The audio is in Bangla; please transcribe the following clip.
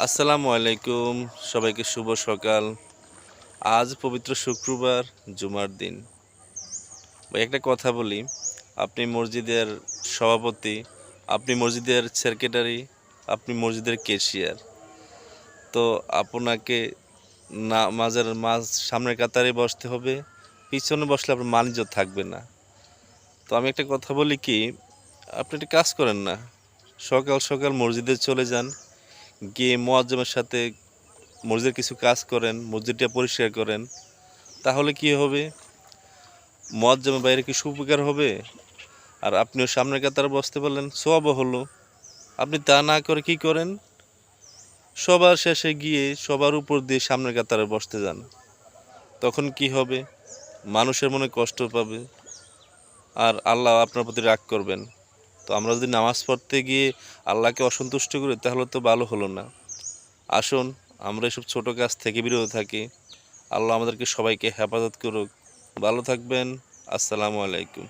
আসসালামু আলাইকুম। সবাইকে শুভ সকাল। আজ পবিত্র শুক্রবার, জুমার দিন। ভাই একটা কথা বলি, আপনি মসজিদের সভাপতি, আপনি মসজিদের সেক্রেটারি, আপনি মসজিদের ক্যাশিয়ার। তো আপনাকে নামাজের সামনের কাতারে বসতে হবে। পিছনে বসলে আপনার মান-ইজ্জত থাকবে না। তো আমি একটা কথা বলি কি, আপনি একটা কাজ করেন না। সকাল, সকাল মসজিদে চলে যান। গিয়ে মুয়াজ্জিমের সাথে মসজিদের কিছু কাজ করেন, মসজিদটা পরিষ্কার করেন। তাহলে কি হবে? মুয়াজ্জিমের বাইরে কিছু উপকার হবে, আর আপনিও সামনের কাতারে বসতে পারলেন, সওয়াবও হলো। আপনি তা না করে কি করেন? সবার শেষে গিয়ে সবার উপর দিয়ে সামনের কাতারে বসতে যান। তখন কি হবে? মানুষের মনে কষ্ট পাবে, আর আল্লাহ আপনার প্রতি রাগ করবেন। তো আমরা যদি নামাজ পড়তে গিয়ে আল্লাহকে অসন্তুষ্ট করি, তাহলে তো ভালো হলো না। আসুন, আমরা এসব ছোট কাজ থেকে বিরত থাকি। আল্লাহ আমাদেরকে সবাইকে হেফাজত করুক। ভালো থাকবেন। আসসালামু আলাইকুম।